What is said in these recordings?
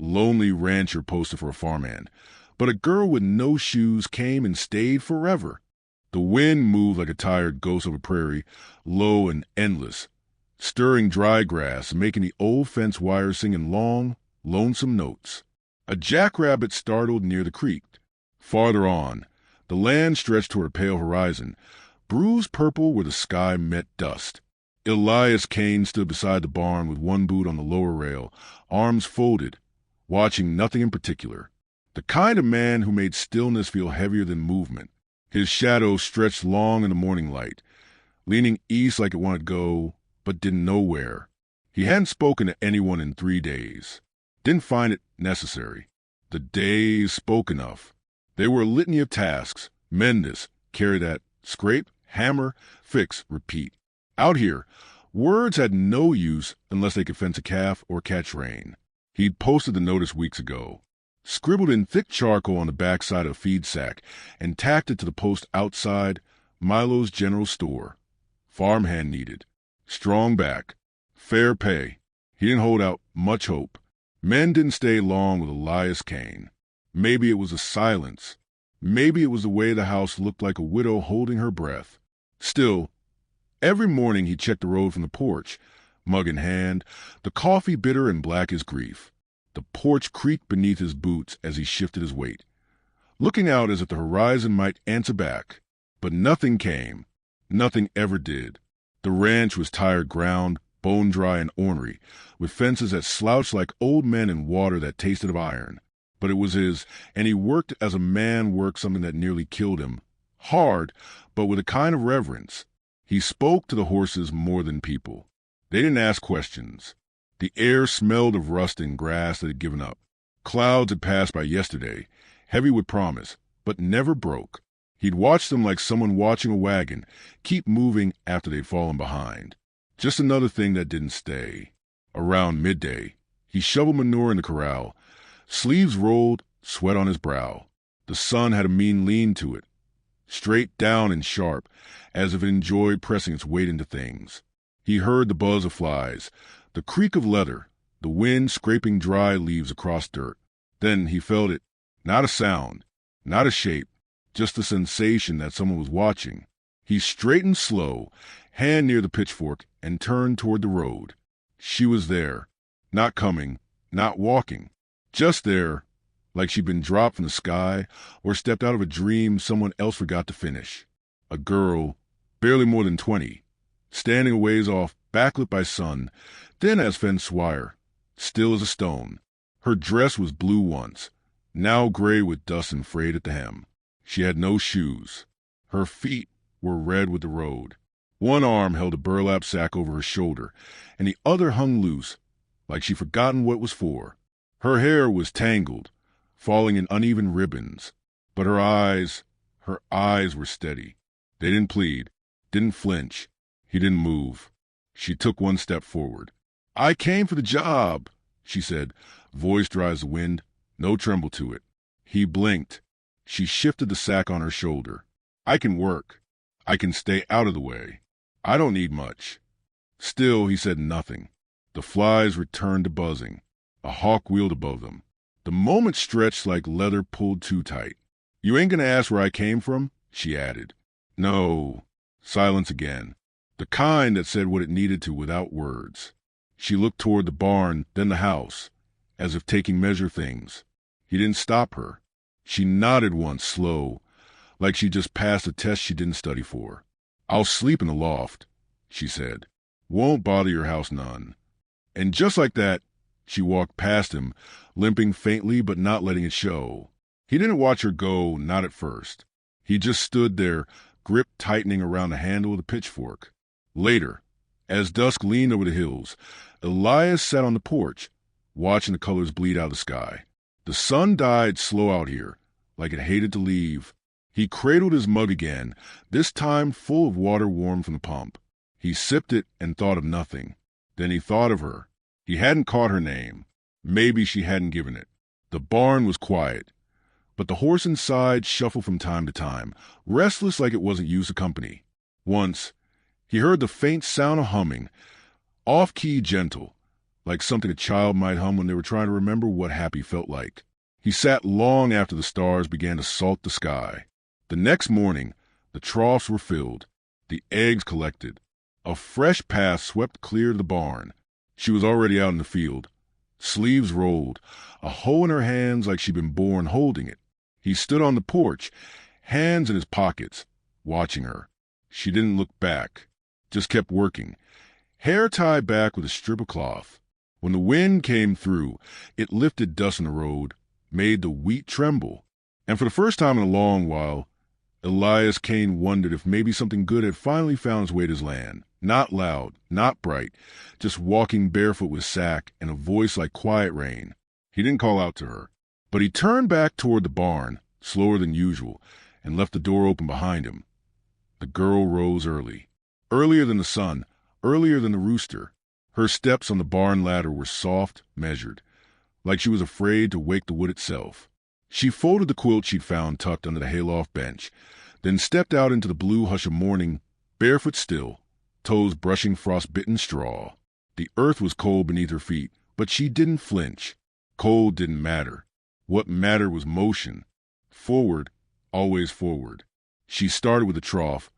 lonely rancher posted for a farmhand. But a girl with no shoes came and stayed forever. The wind moved like a tired ghost over prairie, low and endless, stirring dry grass and making the old fence wires sing in long, lonesome notes. A jackrabbit startled near the creek. Farther on, the land stretched toward a pale horizon, bruised purple where the sky met dust. Elias Kane stood beside the barn with one boot on the lower rail, arms folded, watching nothing in particular. The kind of man who made stillness feel heavier than movement. His shadow stretched long in the morning light, leaning east like it wanted to go, but didn't know where. He hadn't spoken to anyone in 3 days. Didn't find it necessary. The days spoke enough. They were a litany of tasks. Mend this, carry that, scrape, hammer, fix, repeat. Out here, words had no use unless they could fence a calf or catch rain. He'd posted the notice weeks ago, scribbled in thick charcoal on the backside of a feed sack, and tacked it to the post outside Milo's General Store. Farmhand needed. Strong back. Fair pay. He didn't hold out much hope. Men didn't stay long with Elias Kane. Maybe it was the silence. Maybe it was the way the house looked like a widow holding her breath. Still, every morning he checked the road from the porch, mug in hand, the coffee bitter and black as grief. The porch creaked beneath his boots as he shifted his weight, looking out as if the horizon might answer back. But nothing came. Nothing ever did. The ranch was tired ground, bone-dry and ornery, with fences that slouched like old men in water that tasted of iron. But it was his, and he worked as a man worked something that nearly killed him. Hard, but with a kind of reverence. He spoke to the horses more than people. They didn't ask questions. The air smelled of rust and grass that had given up. Clouds had passed by yesterday, heavy with promise, but never broke. He'd watched them like someone watching a wagon, keep moving after they'd fallen behind. Just another thing that didn't stay. Around midday, he shoveled manure in the corral. Sleeves rolled, sweat on his brow. The sun had a mean lean to it, straight down and sharp, as if it enjoyed pressing its weight into things. He heard the buzz of flies, the creak of leather, the wind scraping dry leaves across dirt. Then he felt it. Not a sound, not a shape, just the sensation that someone was watching. He straightened slow, hand near the pitchfork, and turned toward the road. She was there, not coming, not walking, just there, like she'd been dropped from the sky or stepped out of a dream someone else forgot to finish. A girl, barely more than 20, standing a ways off, backlit by sun, thin as fence wire, still as a stone. Her dress was blue once, now gray with dust and frayed at the hem. She had no shoes. Her feet were red with the road. One arm held a burlap sack over her shoulder, and the other hung loose, like she'd forgotten what it was for. Her hair was tangled, falling in uneven ribbons, but her eyes were steady. They didn't plead, didn't flinch. He didn't move. She took one step forward. "I came for the job," she said, voice dry as the wind, no tremble to it. He blinked. She shifted the sack on her shoulder. "I can work. I can stay out of the way. I don't need much." Still, he said nothing. The flies returned to buzzing. A hawk wheeled above them. The moment stretched like leather pulled too tight. "You ain't gonna ask where I came from?" she added. No. Silence again. The kind that said what it needed to without words. She looked toward the barn, then the house, as if taking measure things. He didn't stop her. She nodded once, slow, like she just passed a test she didn't study for. "I'll sleep in the loft," she said. "Won't bother your house none." And just like that, she walked past him, limping faintly but not letting it show. He didn't watch her go, not at first. He just stood there, grip tightening around the handle of the pitchfork. Later, as dusk leaned over the hills, Elias sat on the porch, watching the colors bleed out of the sky. The sun died slow out here, like it hated to leave. He cradled his mug again, this time full of water warm from the pump. He sipped it and thought of nothing. Then he thought of her. He hadn't caught her name. Maybe she hadn't given it. The barn was quiet, but the horse inside shuffled from time to time, restless like it wasn't used to company. Once, he heard the faint sound of humming, off-key gentle, like something a child might hum when they were trying to remember what happy felt like. He sat long after the stars began to salt the sky. The next morning, the troughs were filled, the eggs collected. A fresh path swept clear to the barn. She was already out in the field, sleeves rolled, a hoe in her hands like she'd been born holding it. He stood on the porch, hands in his pockets, watching her. She didn't look back, just kept working, hair tied back with a strip of cloth. When the wind came through, it lifted dust on the road, made the wheat tremble. And for the first time in a long while, Elias Kane wondered if maybe something good had finally found its way to his land. Not loud, not bright, just walking barefoot with sack and a voice like quiet rain. He didn't call out to her, but he turned back toward the barn, slower than usual, and left the door open behind him. The girl rose early, earlier than the sun, earlier than the rooster. Her steps on the barn ladder were soft, measured, like she was afraid to wake the wood itself. She folded the quilt she'd found tucked under the hayloft bench, then stepped out into the blue hush of morning, barefoot still, toes brushing frost-bitten straw. The earth was cold beneath her feet, but she didn't flinch. Cold didn't matter. What mattered was motion. Forward, always forward. She started with the trough,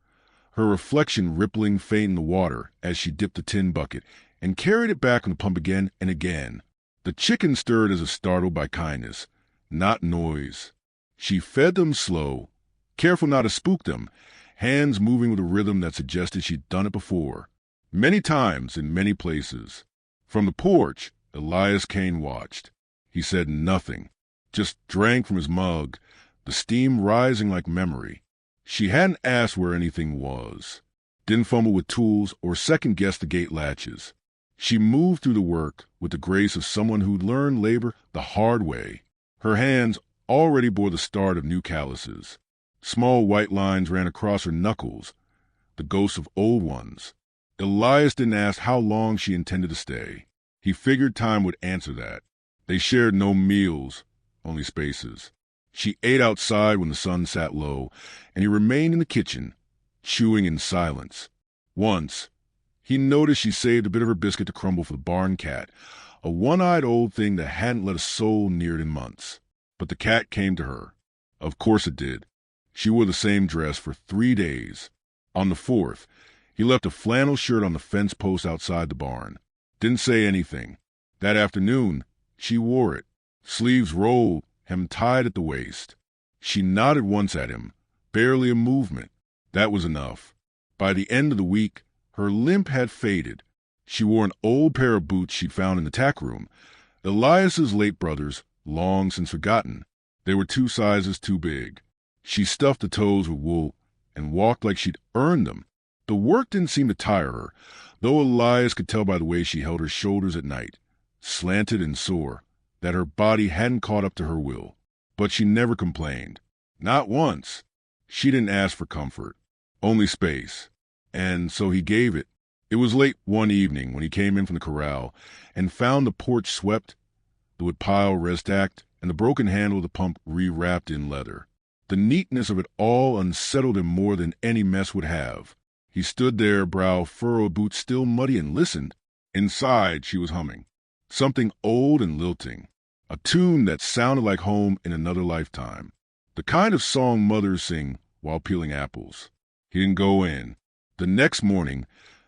her reflection rippling faint in the water as she dipped the tin bucket and carried it back on the pump again and again. The chickens stirred as if startled by kindness, not noise. She fed them slow, careful not to spook them, hands moving with a rhythm that suggested she'd done it before, many times in many places. From the porch, Elias Kane watched. He said nothing, just drank from his mug, the steam rising like memory. She hadn't asked where anything was, didn't fumble with tools or second-guess the gate latches. She moved through the work with the grace of someone who'd learned labor the hard way. Her hands already bore the start of new calluses. Small white lines ran across her knuckles, the ghosts of old ones. Elias didn't ask how long she intended to stay. He figured time would answer that. They shared no meals, only spaces. She ate outside when the sun sat low, and he remained in the kitchen, chewing in silence. Once, he noticed she saved a bit of her biscuit to crumble for the barn cat, a one-eyed old thing that hadn't let a soul near it in months. But the cat came to her. Of course it did. She wore the same dress for 3 days. On the 4th, he left a flannel shirt on the fence post outside the barn. Didn't say anything. That afternoon, she wore it, sleeves rolled, hem tied at the waist. She nodded once at him, barely a movement. That was enough. By the end of the week, her limp had faded. She wore an old pair of boots she'd found in the tack room, Elias's late brother's, long since forgotten. They were 2 sizes too big. She stuffed the toes with wool and walked like she'd earned them. The work didn't seem to tire her, though Elias could tell by the way she held her shoulders at night, slanted and sore, that her body hadn't caught up to her will. But she never complained. Not once. She didn't ask for comfort, only space. And so he gave it. It was late one evening when he came in from the corral and found the porch swept, the wood pile restacked, and the broken handle of the pump re-wrapped in leather. The neatness of it all unsettled him more than any mess would have. He stood there, brow furrowed, boots still muddy, and listened. Inside, she was humming. Something old and lilting. A tune that sounded like home in another lifetime. The kind of song mothers sing while peeling apples. He didn't go in. The next morning,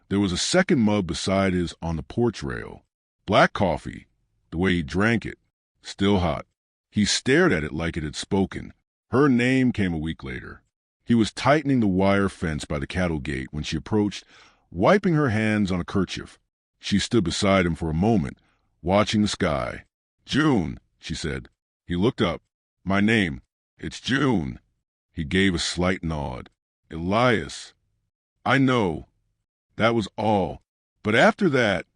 there was a second mug beside his on the porch rail. Black coffee, the way he drank it, still hot. He stared at it like it had spoken. Her name came a week later. He was tightening the wire fence by the cattle gate when she approached, wiping her hands on a kerchief. She stood beside him for a moment, watching the sky. "June," she said. He looked up. "My name. It's June." He gave a slight nod. "Elias." "I know." That was all. But after that,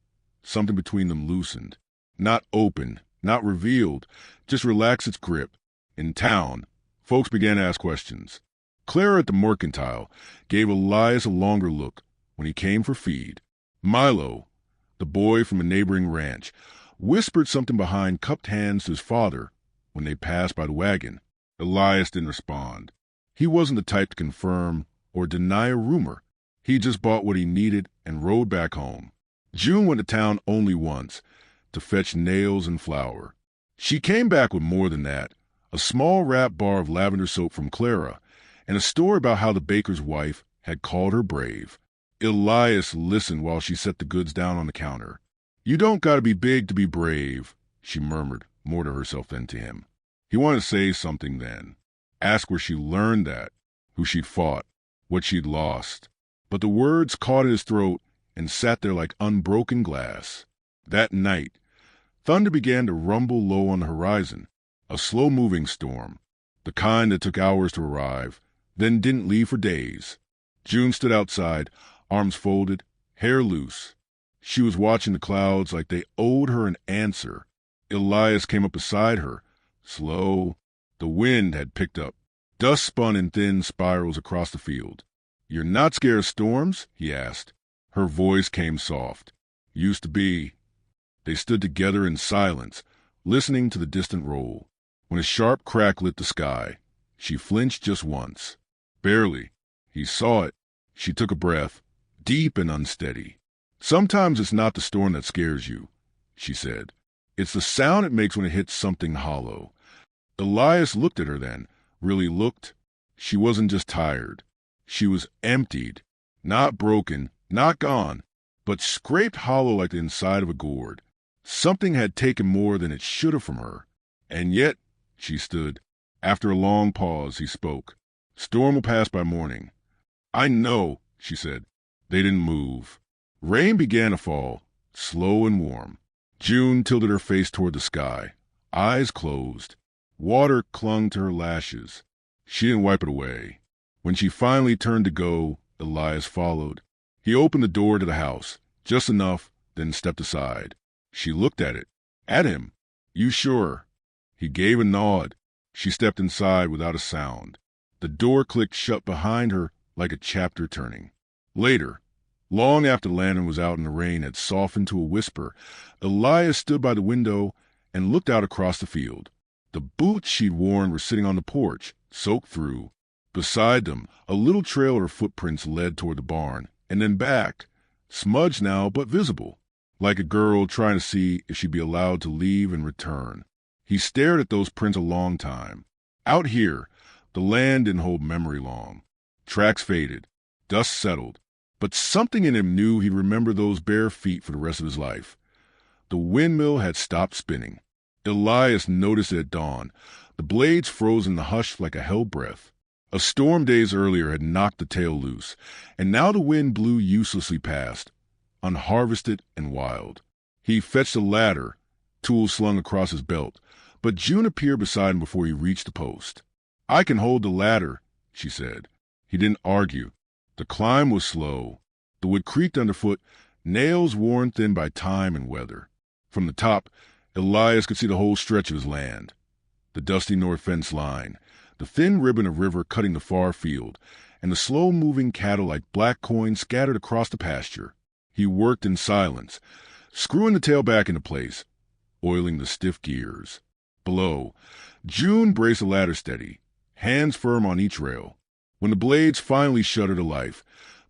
something between them loosened. Not open, not revealed, just relaxed its grip. In town, folks began to ask questions. Clara at the mercantile gave Elias a longer look when he came for feed. Milo, the boy from a neighboring ranch, whispered something behind cupped hands to his father when they passed by the wagon. Elias didn't respond. He wasn't the type to confirm or deny a rumor. He just bought what he needed and rode back home. June went to town only once, to fetch nails and flour. She came back with more than that, a small wrapped bar of lavender soap from Clara, and a story about how the baker's wife had called her brave. Elias listened while she set the goods down on the counter. "You don't gotta be big to be brave," she murmured, more to herself than to him. He wanted to say something then, ask where she learned that, who she'd fought, what she'd lost. But the words caught in his throat and sat there like unbroken glass. That night, thunder began to rumble low on the horizon, a slow-moving storm, the kind that took hours to arrive, then didn't leave for days. June stood outside, arms folded, hair loose. She was watching the clouds like they owed her an answer. Elias came up beside her, slow. The wind had picked up. Dust spun in thin spirals across the field. "You're not scared of storms?" he asked. Her voice came soft. "Used to be." They stood together in silence, listening to the distant roll. When a sharp crack lit the sky, she flinched just once. Barely. He saw it. She took a breath, deep and unsteady. "Sometimes it's not the storm that scares you," she said. "It's the sound it makes when it hits something hollow." Elias looked at her then, really looked. She wasn't just tired. She was emptied, not broken, not gone, but scraped hollow like the inside of a gourd. Something had taken more than it should have from her. And yet, she stood. After a long pause, he spoke. "Storm will pass by morning." "I know," she said. They didn't move. Rain began to fall, slow and warm. June tilted her face toward the sky, eyes closed. Water clung to her lashes. She didn't wipe it away. When she finally turned to go, Elias followed. He opened the door to the house, just enough, then stepped aside. She looked at it, at him. "You sure?" He gave a nod. She stepped inside without a sound. The door clicked shut behind her like a chapter turning. Later, long after the lantern was out and the rain had softened to a whisper, Elias stood by the window and looked out across the field. The boots she'd worn were sitting on the porch, soaked through. Beside them, a little trail of her footprints led toward the barn, and then back, smudged now but visible, like a girl trying to see if she'd be allowed to leave and return. He stared at those prints a long time. Out here, the land didn't hold memory long. Tracks faded, dust settled, but something in him knew he'd remember those bare feet for the rest of his life. The windmill had stopped spinning. Elias noticed it at dawn, the blades froze in the hush like a held breath. A storm days earlier had knocked the tail loose, and now the wind blew uselessly past, unharvested and wild. He fetched a ladder, tools slung across his belt, but June appeared beside him before he reached the post. "I can hold the ladder," she said. He didn't argue. The climb was slow. The wood creaked underfoot, nails worn thin by time and weather. From the top, Elias could see the whole stretch of his land. The dusty north fence line, the thin ribbon of river cutting the far field, and the slow-moving cattle like black coins scattered across the pasture. He worked in silence, screwing the tail back into place, oiling the stiff gears. Below, June braced the ladder steady, hands firm on each rail. When the blades finally shuddered to life,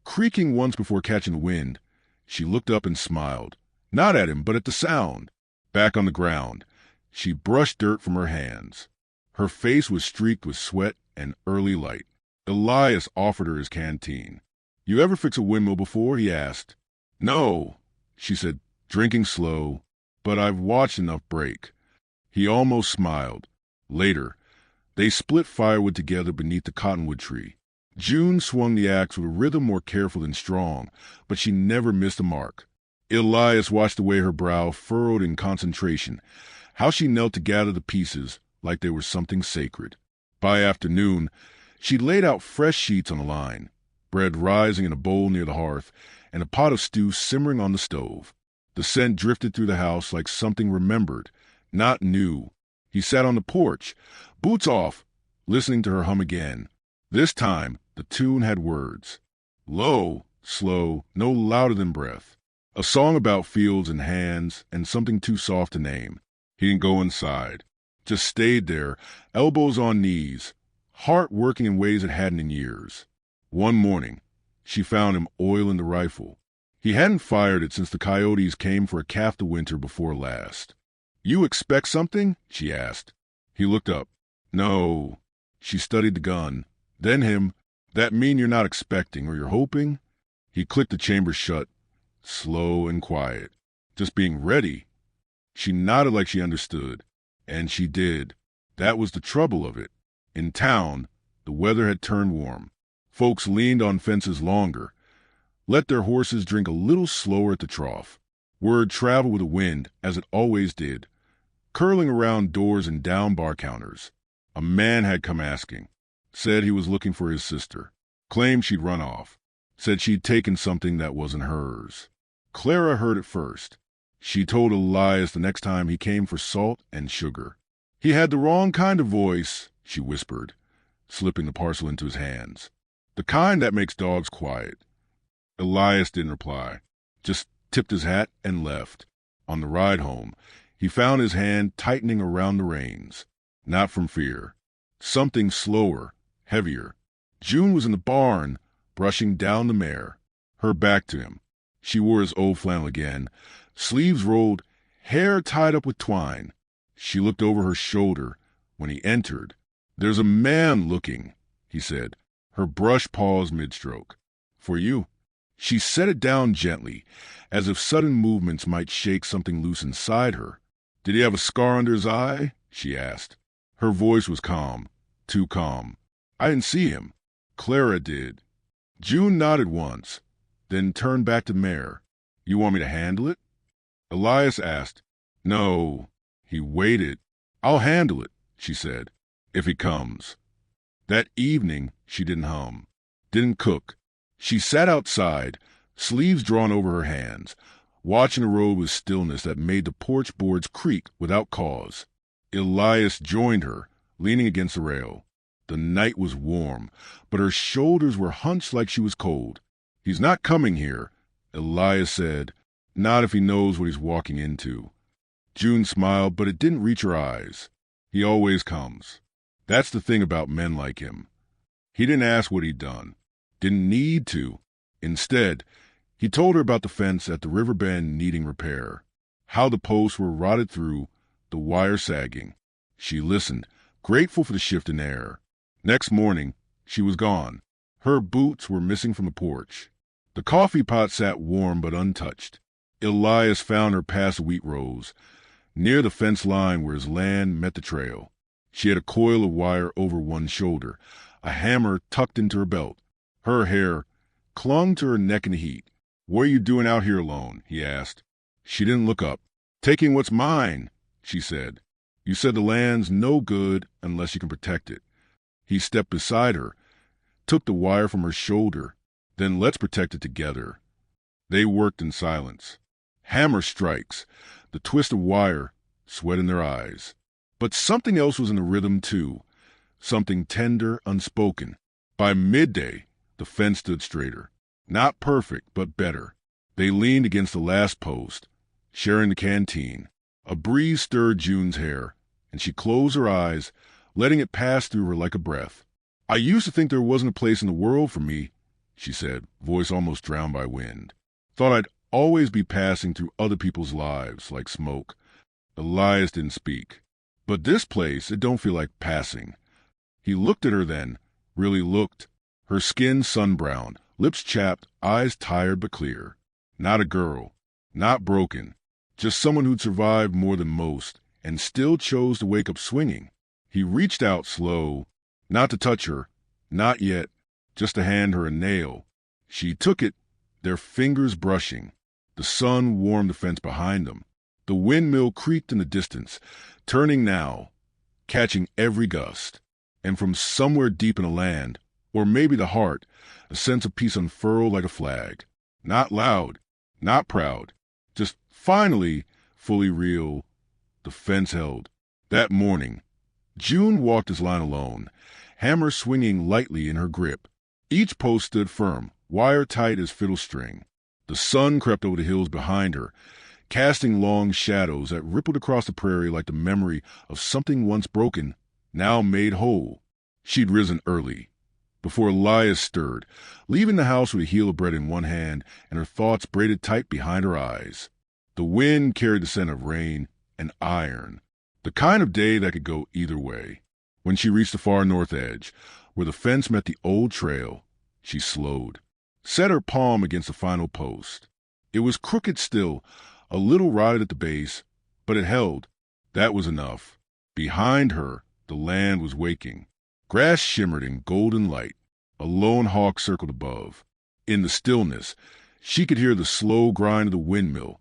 creaking once before catching the wind, she looked up and smiled, not at him, but at the sound. Back on the ground, she brushed dirt from her hands. Her face was streaked with sweat and early light. Elias offered her his canteen. "You ever fix a windmill before?" he asked. "No," she said, drinking slow, "but I've watched enough break." He almost smiled. Later, they split firewood together beneath the cottonwood tree. June swung the axe with a rhythm more careful than strong, but she never missed a mark. Elias watched the way her brow furrowed in concentration, how she knelt to gather the pieces like they were something sacred. By afternoon, she laid out fresh sheets on the line, bread rising in a bowl near the hearth, and a pot of stew simmering on the stove. The scent drifted through the house like something remembered, not new. He sat on the porch, boots off, listening to her hum again. This time, the tune had words. Low, slow, no louder than breath. A song about fields and hands and something too soft to name. He didn't go inside. Just stayed there, elbows on knees, heart working in ways it hadn't in years. One morning, she found him oiling the rifle. He hadn't fired it since the coyotes came for a calf the winter before last. "You expect something?" she asked. He looked up. "No." She studied the gun. Then him. "That mean you're not expecting, or you're hoping?" He clicked the chamber shut, slow and quiet. "Just being ready." She nodded like she understood. And she did. That was the trouble of it. In town, the weather had turned warm. Folks leaned on fences longer, let their horses drink a little slower at the trough. Word traveled with the wind, as it always did, curling around doors and down bar counters. A man had come asking. Said he was looking for his sister. Claimed she'd run off. Said she'd taken something that wasn't hers. Clara heard it first. She told Elias the next time he came for salt and sugar. He had the wrong kind of voice, she whispered, slipping the parcel into his hands. The kind that makes dogs quiet. Elias didn't reply, just tipped his hat and left. On the ride home, he found his hand tightening around the reins. Not from fear. Something slower, heavier. June was in the barn, brushing down the mare, her back to him. She wore his old flannel again, sleeves rolled, hair tied up with twine. She looked over her shoulder when he entered. "There's a man looking," he said, her brush paused mid-stroke. "For you." She set it down gently, as if sudden movements might shake something loose inside her. "Did he have a scar under his eye?" she asked. Her voice was calm, too calm. "I didn't see him." Clara did. June nodded once, then turned back to Mare. "You want me to handle it?" Elias asked. "No." He waited. "I'll handle it," she said, "if he comes." That evening, she didn't hum, didn't cook. She sat outside, sleeves drawn over her hands, watching the road with stillness that made the porch boards creak without cause. Elias joined her, leaning against the rail. The night was warm, but her shoulders were hunched like she was cold. "He's not coming here," Elias said, "not if he knows what he's walking into." June smiled, but it didn't reach her eyes. "He always comes." That's the thing about men like him. He didn't ask what he'd done. Didn't need to. Instead, he told her about the fence at the river bend needing repair, how the posts were rotted through, the wire sagging. She listened, grateful for the shift in air. Next morning, she was gone. Her boots were missing from the porch. The coffee pot sat warm but untouched. Elias found her past the wheat rows, near the fence line where his land met the trail. She had a coil of wire over one shoulder, a hammer tucked into her belt. Her hair clung to her neck in the heat. "What are you doing out here alone?" he asked. She didn't look up. "Taking what's mine," she said. "You said the land's no good unless you can protect it." He stepped beside her, took the wire from her shoulder. "Then let's protect it together." They worked in silence. Hammer strikes, the twist of wire, sweat in their eyes. But something else was in the rhythm, too. Something tender, unspoken. By midday, the fence stood straighter. Not perfect, but better. They leaned against the last post, sharing the canteen. A breeze stirred June's hair, and she closed her eyes, letting it pass through her like a breath. "I used to think there wasn't a place in the world for me," she said, voice almost drowned by wind. "Thought I'd always be passing through other people's lives, like smoke." Elias didn't speak. "But this place, it don't feel like passing." He looked at her then, really looked. Her skin sun-browned, lips chapped, eyes tired but clear. Not a girl, not broken, just someone who'd survived more than most and still chose to wake up swinging. He reached out slow, not to touch her, not yet, just to hand her a nail. She took it, their fingers brushing. The sun warmed the fence behind them. The windmill creaked in the distance, turning now, catching every gust. And from somewhere deep in the land, or maybe the heart, a sense of peace unfurled like a flag. Not loud, not proud, just finally, fully real. The fence held. That morning, June walked his line alone, hammer swinging lightly in her grip. Each post stood firm, wire tight as fiddle string. The sun crept over the hills behind her, casting long shadows that rippled across the prairie like the memory of something once broken, now made whole. She'd risen early, before Elias stirred, leaving the house with a heel of bread in one hand and her thoughts braided tight behind her eyes. The wind carried the scent of rain and iron, the kind of day that could go either way. When she reached the far north edge, where the fence met the old trail, she slowed, set her palm against the final post. It was crooked still, a little rotted at the base, but it held. That was enough. Behind her, the land was waking. Grass shimmered in golden light. A lone hawk circled above. In the stillness, she could hear the slow grind of the windmill,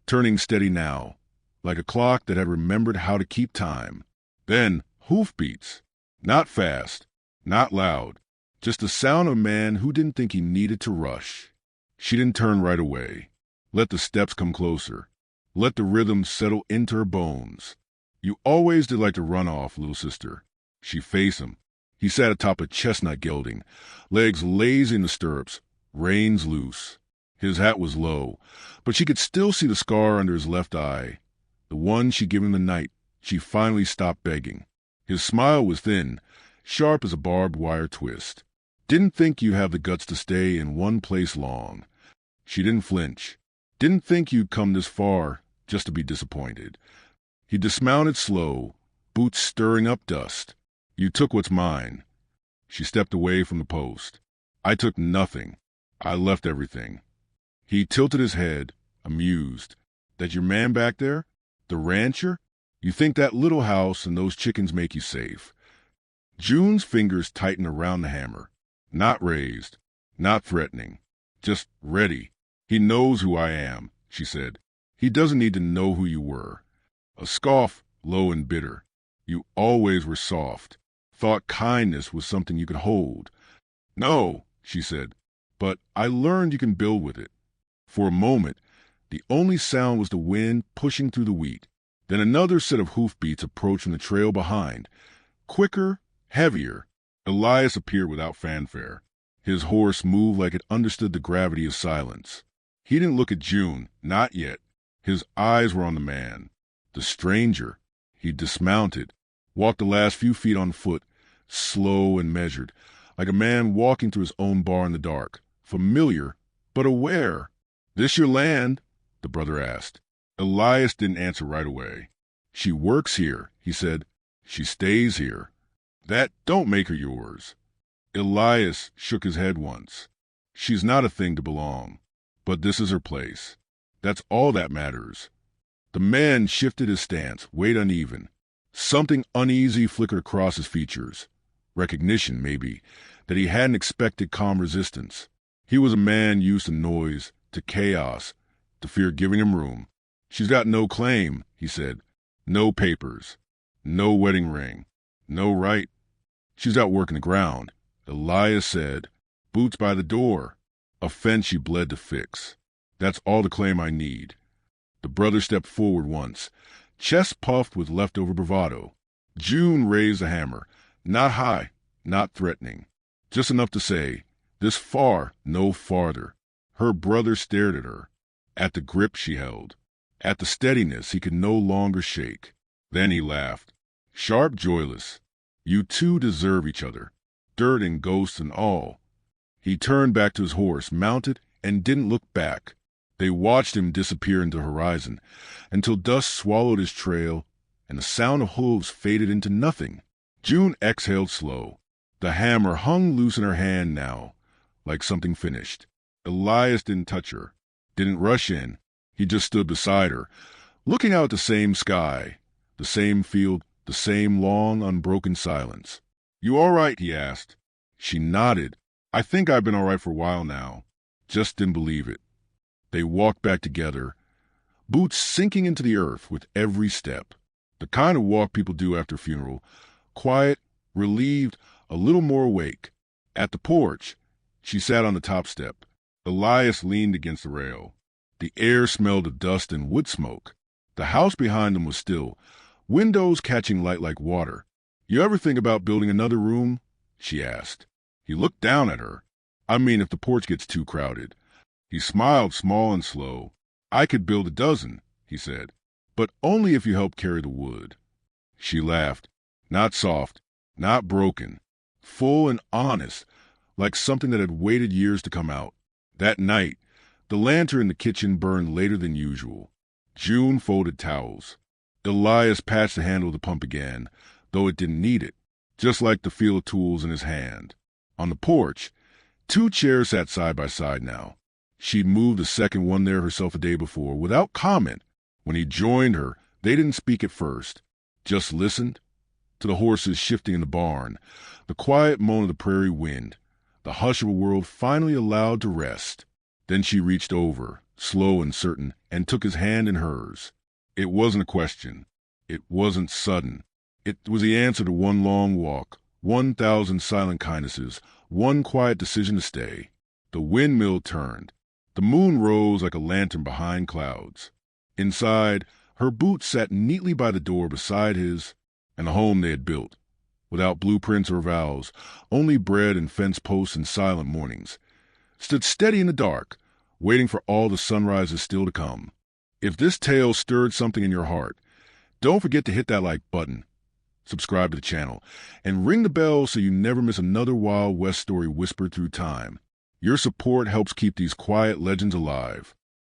turning steady now, like a clock that had remembered how to keep time. Then, hoofbeats. Not fast, not loud, just the sound of a man who didn't think he needed to rush. She didn't turn right away. Let the steps come closer. Let the rhythm settle into her bones. You always did like to run off, little sister. She faced him. He sat atop a chestnut gelding, legs lazy in the stirrups, reins loose. His hat was low, but she could still see the scar under his left eye, the one she'd given him the night she finally stopped begging. His smile was thin, sharp as a barbed wire twist. Didn't think you'd have the guts to stay in one place long. She didn't flinch. Didn't think you'd come this far just to be disappointed. He dismounted slow, boots stirring up dust. You took what's mine. She stepped away from the post. I took nothing. I left everything. He tilted his head, amused. That your man back there? The rancher? You think that little house and those chickens make you safe? June's fingers tightened around the hammer. Not raised, not threatening, just ready. He knows who I am, she said. He doesn't need to know who you were. A scoff, low and bitter. You always were soft. Thought kindness was something you could hold. No, she said, but I learned you can build with it. For a moment, the only sound was the wind pushing through the wheat. Then another set of hoofbeats approached from the trail behind. Quicker, heavier. Elias appeared without fanfare. His horse moved like it understood the gravity of silence. He didn't look at June, not yet. His eyes were on the man, the stranger. He dismounted, walked the last few feet on foot, slow and measured, like a man walking through his own bar in the dark, familiar, but aware. This your land? The brother asked. Elias didn't answer right away. She works here, he said. She stays here. That don't make her yours. Elias shook his head once. She's not a thing to belong, but this is her place. That's all that matters. The man shifted his stance, weight uneven. Something uneasy flickered across his features. Recognition, maybe, that he hadn't expected calm resistance. He was a man used to noise, to chaos, to fear giving him room. She's got no claim, he said. No papers. No wedding ring. No right. She's out working the ground. Elias said, boots by the door. A fence she bled to fix. That's all the claim I need. The brother stepped forward once, chest puffed with leftover bravado. June raised the hammer, not high, not threatening, just enough to say, this far, no farther. Her brother stared at her, at the grip she held, at the steadiness he could no longer shake. Then he laughed, sharp, joyless. You two deserve each other, dirt and ghosts and all. He turned back to his horse, mounted, and didn't look back. They watched him disappear into the horizon until dust swallowed his trail and the sound of hooves faded into nothing. June exhaled slow. The hammer hung loose in her hand now, like something finished. Elias didn't touch her, didn't rush in. He just stood beside her, looking out at the same sky, the same field, the same long, unbroken silence. You all right? He asked. She nodded. I think I've been all right for a while now. Just didn't believe it. They walked back together, boots sinking into the earth with every step. The kind of walk people do after a funeral, quiet, relieved, a little more awake. At the porch, she sat on the top step. Elias leaned against the rail. The air smelled of dust and wood smoke. The house behind them was still, windows catching light like water. You ever think about building another room? She asked. He looked down at her. I mean, if the porch gets too crowded. He smiled small and slow. I could build a dozen, he said, but only if you help carry the wood. She laughed, not soft, not broken, full and honest, like something that had waited years to come out. That night, the lantern in the kitchen burned later than usual. June folded towels. Elias patched the handle of the pump again, though it didn't need it, just like the feel of tools in his hand. On the porch, 2 chairs sat side by side now. She'd moved the second one there herself a day before, without comment. When he joined her, they didn't speak at first, just listened to the horses shifting in the barn, the quiet moan of the prairie wind, the hush of a world finally allowed to rest. Then she reached over, slow and certain, and took his hand in hers. It wasn't a question. It wasn't sudden. It was the answer to one long walk, 1,000 silent kindnesses, one quiet decision to stay. The windmill turned. The moon rose like a lantern behind clouds. Inside, her boots sat neatly by the door beside his, and the home they had built, without blueprints or vows, only bread and fence posts and silent mornings, stood steady in the dark, waiting for all the sunrises still to come. If this tale stirred something in your heart, don't forget to hit that like button, subscribe to the channel, and ring the bell so you never miss another Wild West story whispered through time. Your support helps keep these quiet legends alive.